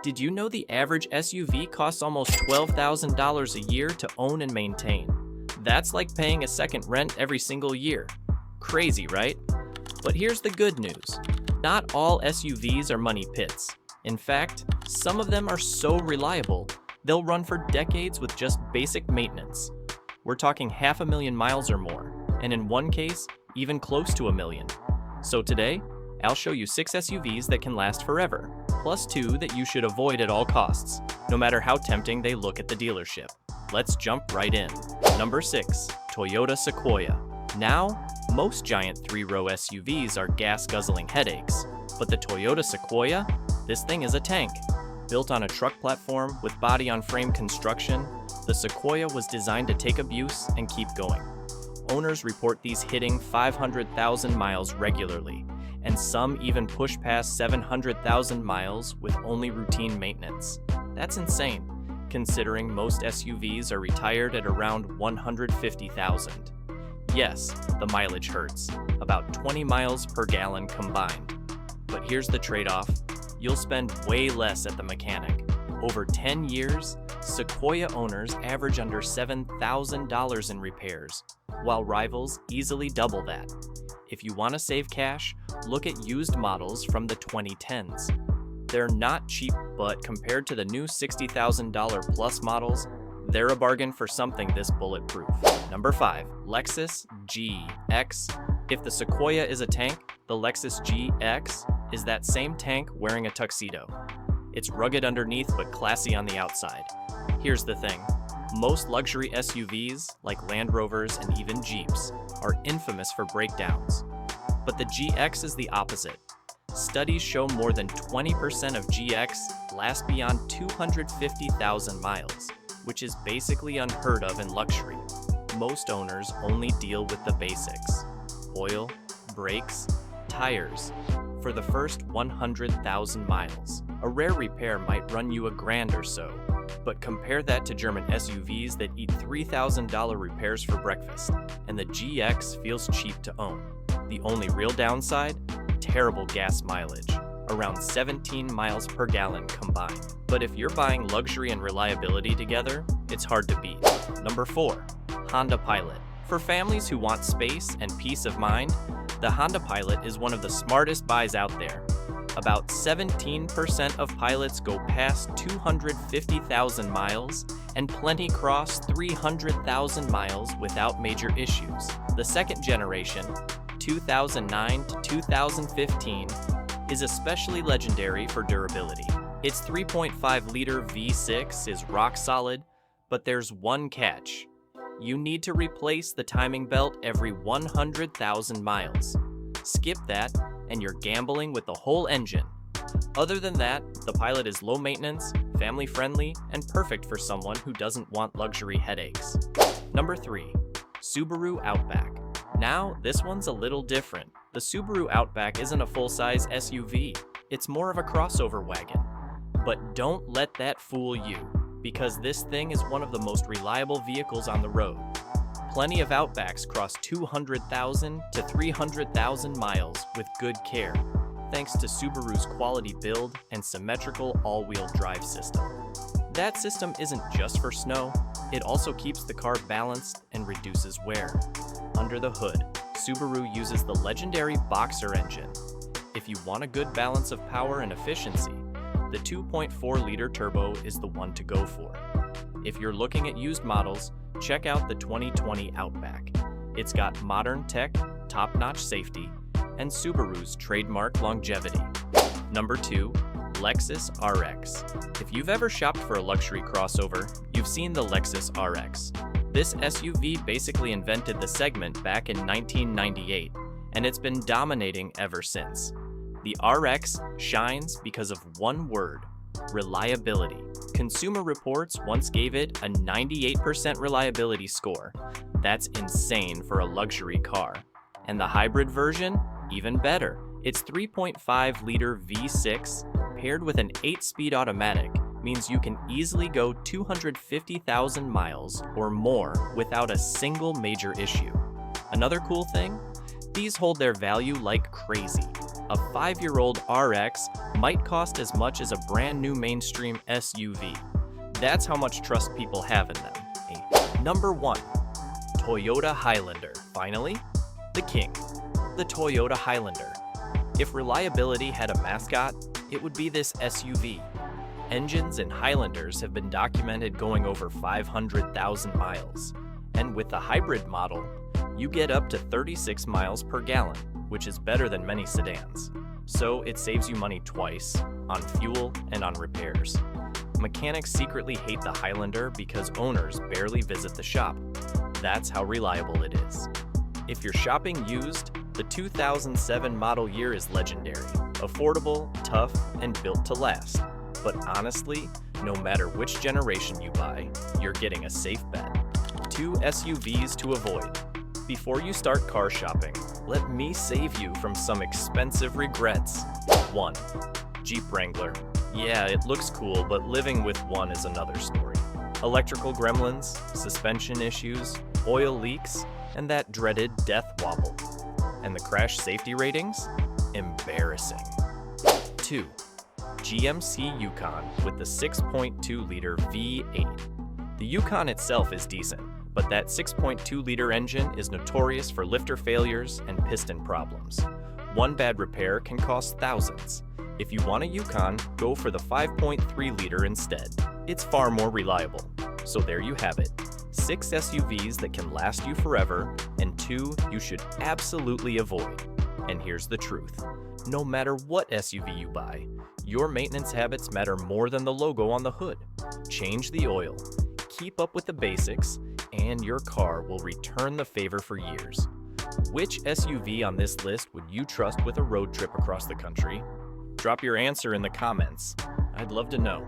Did you know the average SUV costs almost $12,000 a year to own and maintain? That's like paying a second rent every single year. Crazy, right? But here's the good news. Not all SUVs are money pits. In fact, some of them are so reliable, they'll run for decades with just basic maintenance. We're talking 500,000 miles or more, and in one case, even close to 1 million. So today, I'll show you 6 SUVs that can last forever, plus 2 that you should avoid at all costs, no matter how tempting they look at the dealership. Let's jump right in. Number 6, Toyota Sequoia. Now, most giant 3-row SUVs are gas-guzzling headaches, but the Toyota Sequoia? This thing is a tank. Built on a truck platform with body-on-frame construction, the Sequoia was designed to take abuse and keep going. Owners report these hitting 500,000 miles regularly, and some even push past 700,000 miles with only routine maintenance. That's insane, considering most SUVs are retired at around 150,000. Yes, the mileage hurts, about 20 miles per gallon combined. But here's the trade-off. You'll spend way less at the mechanic. Over 10 years, Sequoia owners average under $7,000 in repairs, while rivals easily double that. If you want to save cash, look at used models from the 2010s. They're not cheap, but compared to the new $60,000 plus models, they're a bargain for something this bulletproof. Number 5, Lexus GX. If the Sequoia is a tank, the Lexus GX is that same tank wearing a tuxedo. It's rugged underneath but classy on the outside. Here's the thing. Most luxury SUVs, like Land Rovers and even Jeeps, are infamous for breakdowns. But the GX is the opposite. Studies show more than 20% of GX last beyond 250,000 miles, which is basically unheard of in luxury. Most owners only deal with the basics: oil, brakes, tires, for the first 100,000 miles. A rare repair might run you $1,000 or so, but compare that to German SUVs that eat $3,000 repairs for breakfast, and the GX feels cheap to own. The only real downside? Terrible gas mileage, around 17 miles per gallon combined. But if you're buying luxury and reliability together, it's hard to beat. Number 4, Honda Pilot. For families who want space and peace of mind, the Honda Pilot is one of the smartest buys out there. About 17% of Pilots go past 250,000 miles, and plenty cross 300,000 miles without major issues. The second generation, 2009 to 2015, is especially legendary for durability. Its 3.5-liter V6 is rock solid, but there's one catch. You need to replace the timing belt every 100,000 miles. Skip that, and you're gambling with the whole engine. Other than that, the Pilot is low maintenance, family friendly, and perfect for someone who doesn't want luxury headaches. Number 3, Subaru Outback. Now, this one's a little different. The Subaru Outback isn't a full-size SUV. It's more of a crossover wagon. But don't let that fool you, because this thing is one of the most reliable vehicles on the road. Plenty of Outbacks cross 200,000 to 300,000 miles with good care, thanks to Subaru's quality build and symmetrical all-wheel drive system. That system isn't just for snow, it also keeps the car balanced and reduces wear. Under the hood, Subaru uses the legendary Boxer engine. If you want a good balance of power and efficiency, the 2.4-liter turbo is the one to go for. If you're looking at used models, check out the 2020 Outback. It's got modern tech, top-notch safety, and Subaru's trademark longevity. Number 2, Lexus RX. If you've ever shopped for a luxury crossover, you've seen the Lexus RX. This SUV basically invented the segment back in 1998, and it's been dominating ever since. The RX shines because of one word: reliability. Consumer Reports once gave it a 98% reliability score. That's insane for a luxury car. And the hybrid version? Even better. Its 3.5-liter V6 paired with an 8-speed automatic means you can easily go 250,000 miles or more without a single major issue. Another cool thing? These hold their value like crazy. A 5-year-old RX might cost as much as a brand new mainstream SUV. That's how much trust people have in them. Number 1. Toyota Highlander. Finally, the king, the Toyota Highlander. If reliability had a mascot, it would be this SUV. Engines in Highlanders have been documented going over 500,000 miles. And with the hybrid model, you get up to 36 miles per gallon, which is better than many sedans. So it saves you money twice, on fuel and on repairs. Mechanics secretly hate the Highlander because owners barely visit the shop. That's how reliable it is. If you're shopping used, the 2007 model year is legendary, affordable, tough, and built to last. But honestly, no matter which generation you buy, you're getting a safe bet. 2 SUVs to avoid. Before you start car shopping, let me save you from some expensive regrets. 1. Jeep Wrangler. Yeah, it looks cool, but living with one is another story. Electrical gremlins, suspension issues, oil leaks, and that dreaded death wobble. And the crash safety ratings? Embarrassing. 2. GMC Yukon with the 6.2-liter V8. The Yukon itself is decent, but that 6.2-liter engine is notorious for lifter failures and piston problems. One bad repair can cost thousands. If you want a Yukon, go for the 5.3-liter instead. It's far more reliable. So there you have it. 6 SUVs that can last you forever, and 2 you should absolutely avoid. And here's the truth. No matter what SUV you buy, your maintenance habits matter more than the logo on the hood. Change the oil, keep up with the basics, and your car will return the favor for years. Which SUV on this list would you trust with a road trip across the country? Drop your answer in the comments. I'd love to know.